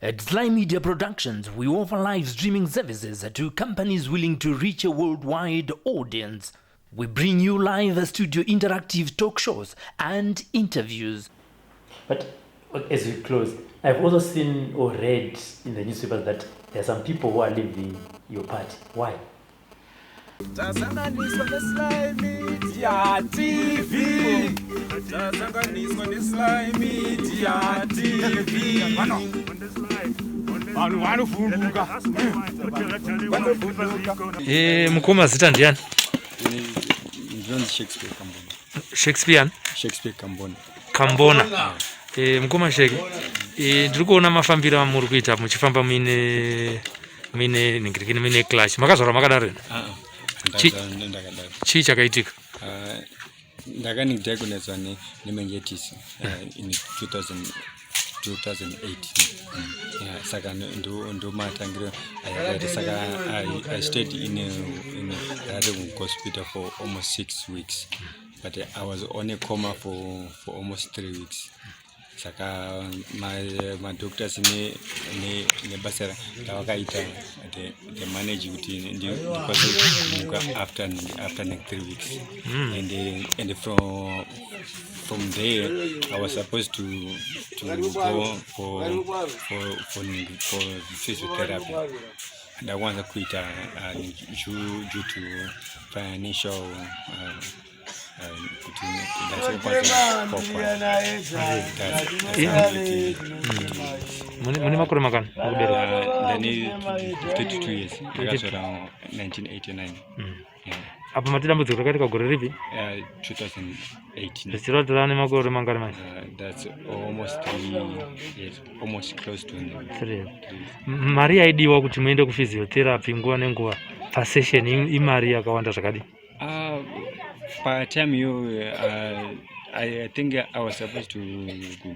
At SlyMedia Productions, we offer live streaming services to companies willing to reach a worldwide audience. We bring you live studio interactive talk shows and interviews. But as we close, I've also seen or read in the newspaper that there are some people who are leaving your party. Why? SlyMedia TV. SlyMedia TV. Mukoma zita ndiani? Shakespeare Kambona. Shakespeare? Shakespeare Kambona. Kambona. Mukoma Shaki. Ndiri kuona mafambiro amuri kuita muchifamba mine clash. Makazora makadaro. Chii chakaitika? Ndakandiagonidzwa nemeningitis in 2008. Saka ndomatangiro ayakaita. Saka I stayed in a hospital for almost 6 weeks, but I was on a coma for almost 3 weeks. Saka my doctors ne basara tawakaita they manage kuti after 3 weeks. And from there I was supposed to go for physiotherapy, and I want to quit due to financial Muni makore makan? 32 years. That's around 1989. Apa matidambudziko rakaita gore ripi? 2018. Zvichirodzerana nemakore mangani manje? That's almost 3 years, almost close to 3 years. Mari yaidiwa kuti muende kuphysiotherapy nguva nenguva pasession imari yakawanda zvakadi? Per time I think I was supposed to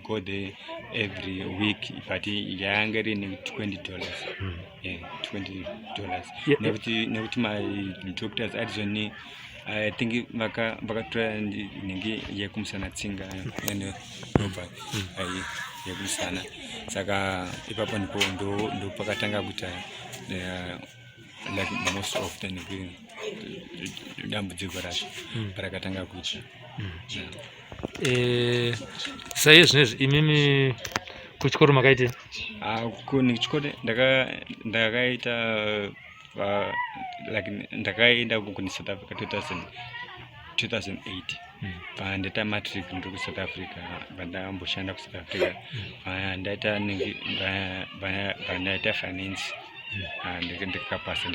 go there every week, but I'm getting $20. Yeah, $20. Never my doctors actually, I think Baka Ningi Yakumsana Tsinga and Nobody. Yakumsana. Saka Ipapan Pondo, do Pakatanga Buta, like most often dambudzigorasho parakatanga kuchi. Saizvinezvi imimi kuchikoro makaite? Kuchikoro ndakaita like ndakaenda kuni South Africa 2008. Pandaita matric ndiri South Africa, pandakamboshanda South Africa. Pandaita finance. Ndikapasa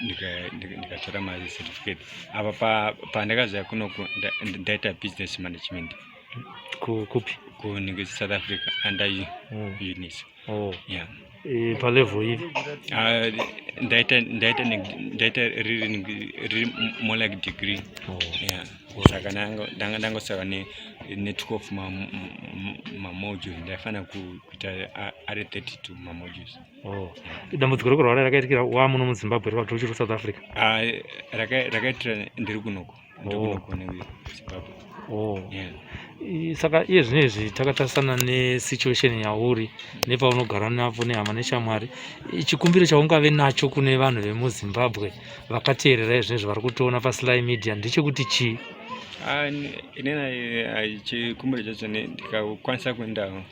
ndikatora my certificate. Apa pandakazoya kuno ndaita business management. Kupi? Ku South Africa under UNIS. Oh. Yeah. Pa level hivi? Ndaita really more like degree. Oh. Yeah. Saka ndango saka network of my modules. Ndafana kuita R32 my modules. Oh. Dambudziko rekurwara rakaitikira wamuno muZimbabwe rikabva uchiri South Africa? Rakaitira ndiri kunoko. Ndikuno Zimbabwe. Oh. Yeah. Saka iye zvinezvi takatarisana nesituation yauri nepaunogara napo nehama neshamwari, chikumbiro chaungave nacho kune vanhu vemuZimbabwe vakateerera izvinezvi vari kutoona paSlyMedia ndechekuti chii? Inena chikumbiro chacho ndikakwanisa kuenda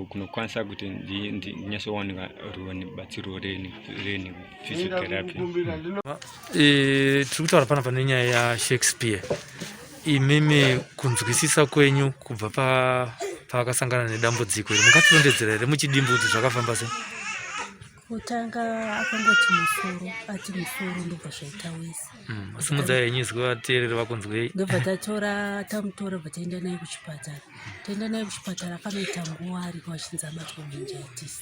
kunokwanisa kuti ndinyasowanika rubatsiro physiotherapy. Tiri kutaura panapa nenyaya yaShakespeare. Imimi kunzwisisa kwenyu kubva paakasangana nedambudziko iri, mungatirondedzera here muchidimbu kuti zvakafamba sei? Kutanga akangoti musoro ndobva zvaitawisa. Simudzai yenyu izwi vateereri vakunzwei? Ndobva tamutora bva taenda naye kuchipatara. Taenda naye kuchipatara akanoita nguva ariko achinzi abatwa meningitis.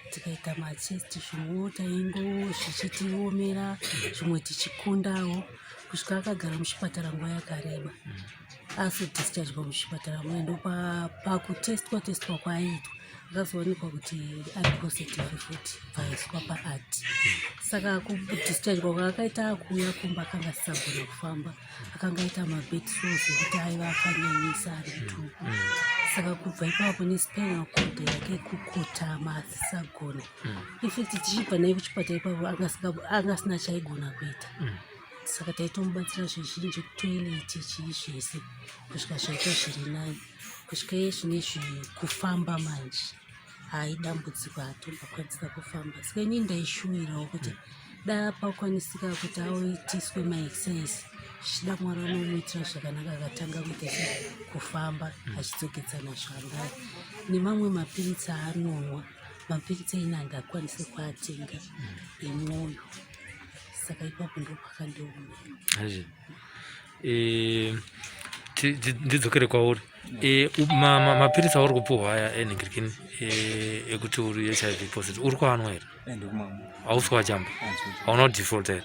Tikaita machest zvimwe taingo zvichitiomera, zvimwe tichikundawo. Kusvika akagara muchipatara nguva yakareba. Asi discharge muchipatara mwendo pakutestwa kwaaitwa akazoonekwa kuti ari positive futi vaiswa paati. Saka kudischarge kwakaita akuuya kumba akanga asisagona kufamba, akanga aita mabed sores ekuti aiva akanyanyisa ari mutuku. saka kubva ipapo nespinal cord yake kukotama asisagona. In fact tichibva naye kuchipatara ipapo angasina chaigona kuita. Saka taitomubatsira zvizhinji kutoileti chii zvese kusvika zvaita zviri nani kusvika izvinezvi kufamba manje haidambudziko atobakwanisa kufamba. Saka ini ndaishuwirawo kuti da pakwanisika kuti aoitiswe maexercise zvichida Mwari anomuitira zvakanaka akatanga kuita kufamba achidzokedzana zvangari nemamwe mapiritsi aanonwa mapiritsi aina angakwanise kuatenga emwoyo. Saka ipapo ndo pakandiomera. Ndidzokere kwauri. Mapiritsi auri kupuhwa aya enhingirikini ekuti uri HIV positive uri kuanwa here? Hausi kuachamba? Hauna default here?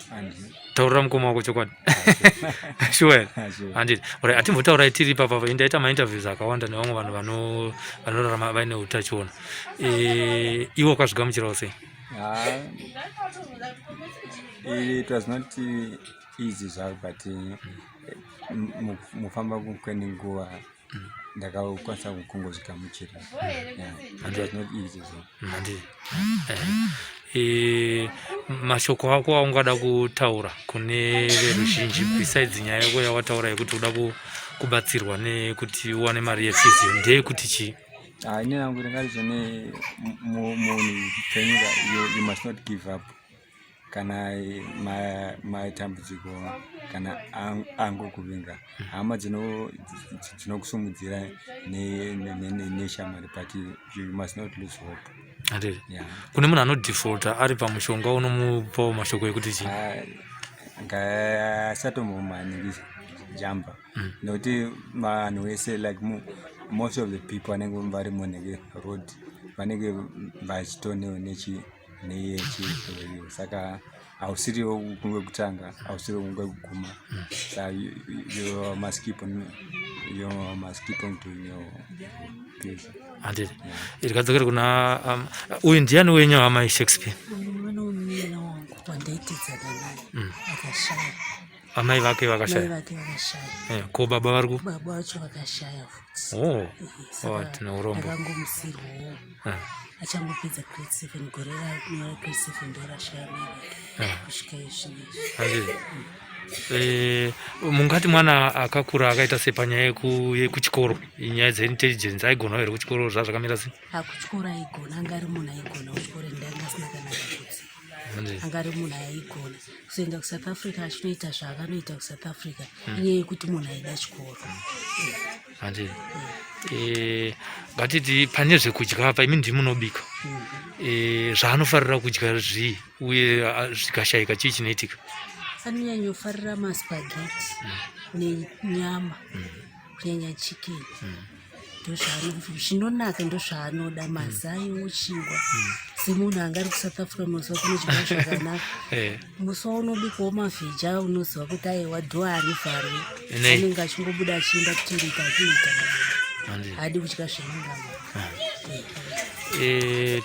Taurira mukoma wako chokwadi? Sure. Handiti. Atimbotaurai tiri ipapa ndaita mainterviews akawanda nevamwe vanhu vanorarama vaine utachiona. Iwe wakazvigamuchirawo sei? It was not easy, but mufamba kwenenguva ndakakwanisa kungozvigamuchira. It was not easy. Mashoko ako aungada kutaura kune veruzhinji besides nyaya yako yawataura yekuti uda kubatsirwa nekuti uwane mari yephysio ndeyekuti chii? Ine yangu ringaridzone munhu penyika you must not give up kana matambudziko kana angokuvinga hama dzinokusumudzira neshamwari but you must not lose hope. Handiti. Kune munhu anodefaulta ari pamushonga unomupawo mashoko ekuti chii? Ngasatombomaningisa jamba nokuti vanhu vese like most of the people vanenge vari munheke road vanenge vachitonewo neyechiyo saka hausiriwo kungekutanga hausiriwo kungekuguma so you must keep on doing your business. Handiti. Irikadzokera kuna uyu ndiani wenyu hama Shakespeare? Vanoumira wangu wandaitidzana naye akashaya. Amai vake vakashaya? Mai vake vakashaya. Ko baba vari ku? Baba vacho vakashaya futi. Tina urombo. Akangomusirwawo. Achangopedza grade 7 gore raNyora grade 7 ndorashaya mai vake kusvika izvinezvi. Mungati mwana akakura akaita sepanyaya yekuchikoro nyaya dzeintelligence aigona here kuchikoro zvazvakamira sei? Kuchikoro aigona, anga ari munhu aigona kuchikoro ndangasina kana kudzi. Anga ari munhu aigona kuzoenda kuSouth Africa achinoita zvaakanoita kuSouth Africa inyaya yekuti munhu aida chikoro. Handiti. Ngatiti pane zvekudya apa imi ndimi munobika. Zvaanofarira kudya zvii uye zvikashayika chii chinoitika? Anonyanyofarira maspaghetti nenyama kunyanya chicken. Zvinonaka ndozvaanoda mazai ochingwa semunhu anga ari kuSouth Africa musi wakunodya zvakanaka. Musi waunobikawo mavheja unoziva kuti aiwa dhoa arivarwe anenge achingobuda achienda kutirika achiita hadi kudya zvinongama.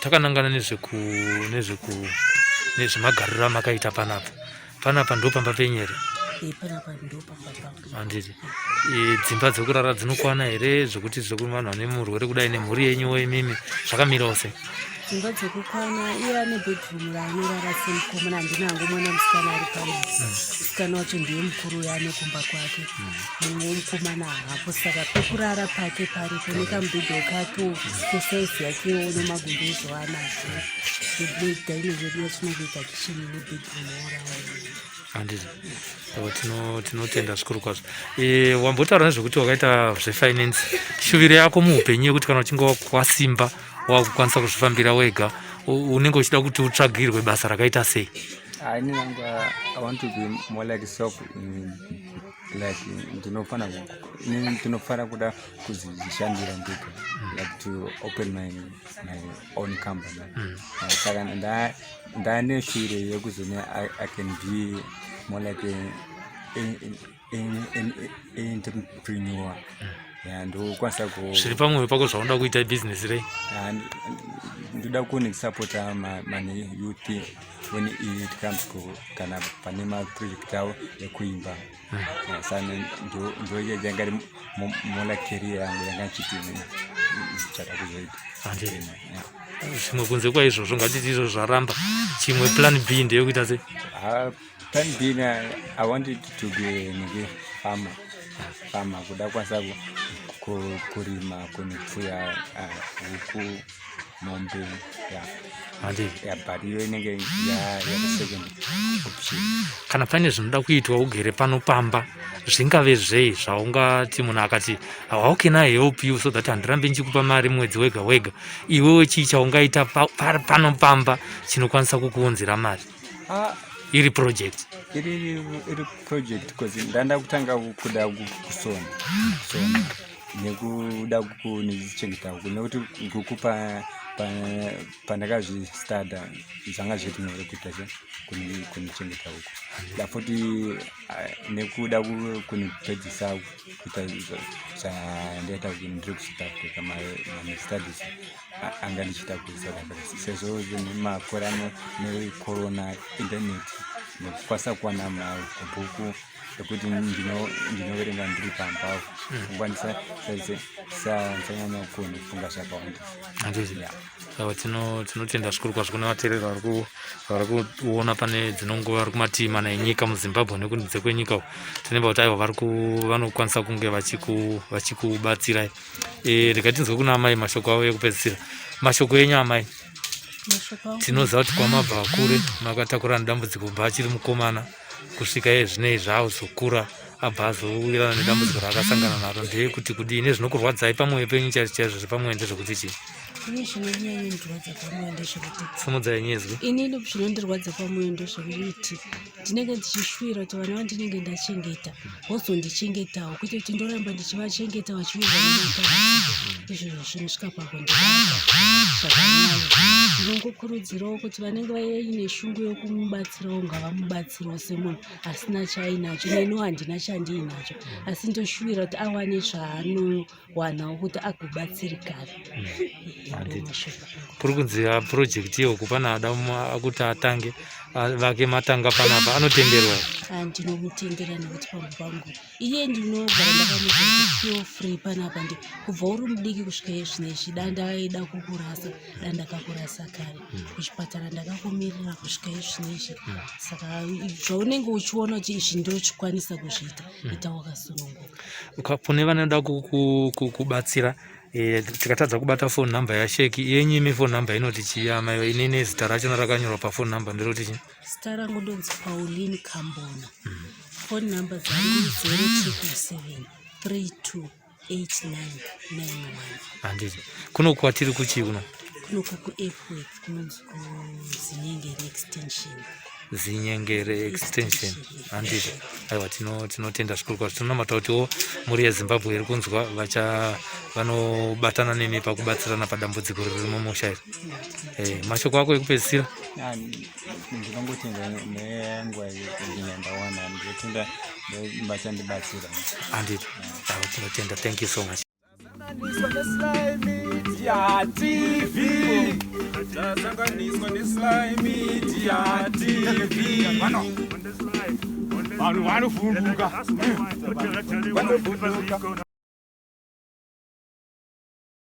Takanangana nezvemagariro amakaita panapa ndo pamba penyu here? Panapa ndo pamba pangu. Handiti. Dzimba dzekurara dzinokwana here zvokuti vanhu vane murwere kudai nemhuri yenyu imimi zvakamirawo sei? Dzimba dzekukwana iye ane bedroom raanorara semukomana handinango mwana musikana ari pamuzi. Musikana wacho ndiye mukuru yaane kumba kwake mumwe mukomana hapo saka pekurara pake paripo nekamubhedho kakewo kesaizi yakewo nemagumbezo anazvo daino zvedu yatinongoita kicheni nebedroom orara. Handiti. Tinotenda zvikuru kwazvo. Wambotaura nezvekuti wakaita zvefinance. Shuviro yako muupenyu yekuti kana uchinge wasimba wakukwanisa kuzvifambira wega unenge uchida kuti utsvagirwe basa rakaita sei? I want to be more like self like ndinofana kuda kuzvishandira ndega like to open my own company. Saka ndane shuviro yekuzone I can be more like an entrepreneur ndokwanisa zviri pamwoyo pako zvaunoda kuita business rei. Ndoda kunisapota mane youth when it comes to kana pane maproject avo ekuimba. Sane ndoye jangari mola career yangu yangachiti chaka kuzoita. Zvimwe kunze kwa izvozvo ngatiti izvo zvaramba, chimwe plan B ndeyekuita sei? Plan B I wanted to be a farmer kuda kwanisa kurima kunipfuya huku mombe but iyo inenge ya second option. Kana pane zvinoda kuitwa ugere pano pamba zvingave zvei zvaungati munhu akati how can I help you so that handirambe ndichikupa mari mwedzi wega wega, iwewe chii chaungaita pano pamba chinokwanisa kukuunzira mari? Iri project because ndanda kutanga kuda kusona nekuda kunichengeta huku nekuti kukupa pandakazvistada zvanga zviri nyore kuita kunichengeta huku dafuti nekuda kunipedzisa kuita zvandaita ndiri kusouth Africa studies anga ndichita kuSouth Africa sezvo makore ano necorona internet nekukwanisa kuwana mabhuku ekuti ndinoverenga ndiri pamba kukwanisa sanyanya kufunga zvakawanda. Tinotenda zvikuru kwazvo nevateereri vari kuona pane dzinonguva vari kumativi mana enyika muZimbabwe nekunze kwenyika tinemba kuti aiwa vanokwanisa kunge vachikubatsirai. Rega tinzwe kuna amai mashoko avo ekupedzisira. Mashoko enyu amai, tinoziva kuti kwamabva kure makatakura nedambudziko kubva achiri mukomana kusvika zvinei zvaazokura abva azowirana nedambudziko raakasangana naro. Ndeyekuti kudini zvinokurwadzai pamwoyo penyu chaizvo zviri pamwoyo ndezvekuti chii? Ini zvinonyandirwadza pamwoyo ndezvekuti simudzai nyezwi. Inini zvinondirwadza pamwoyo ndezvekuti ndinenge ndichishuvira kuti vana vandinenge ndachengeta vozondichengetawo kwete kuti ndoramba ndichivachengeta vachiwirwa nematambudziko. Izvozvo zvinosvika pakundibata zvakanyanya. Ndinongokurudzirawo kuti vanenge vaine shungu yokumubatsirawo ngavamubatsirawo semunhu asina chaainacho. Neniwo handina chandiinacho asi ndoshuvira kuti awane zvaanowanawo kuti agobatsirikana. Kuri kunzi project iyo kupana adamu akuti atange vake matanga panapa anotenderwa. Ndinomutendera nekuti pamwe pangu iye ndinogara ndakamuti feel free panapa kubva uri mudiki kusvika izvinezvi dandaida kukurasa dandakakurasa kare kuchipatara ndakakumirira kusvika izvinezvi. Saka zvaunenge uchiona kuti izvi ndochikwanisa kuzviita ita wakasununguka. Kune vanoda kubatsira tikatadza kubata phone number yaShacky yenyu ime phone number inoti chii amai inene zita racho rakanyorwa paphone number nderoti chii? Zita rangu ndonzi Pauline Kambona. Phone number dzangu 0377 328991. Handiti kuno kwatiri kuchii kuno? Kunoku kuAirport kunonzi kuZinyengere extension. Zinyengere extension. Handiti aiwa tinotenda zvikuru kwazvo. Tinonamata kutiwo muri yeZimbabwe iri kunzwa vanobatana nemi pakubatsirana padambudziko riri mumusha iri. Mashoko ako ekupedzisira? Ndinongotenda nenguva ndinyandawana ndotenda vachandibatsira. Handiti aiwa tinotenda. Thank you so much. SlyMedia TV. SlyMedia TV. Vanhu vanofumbuka.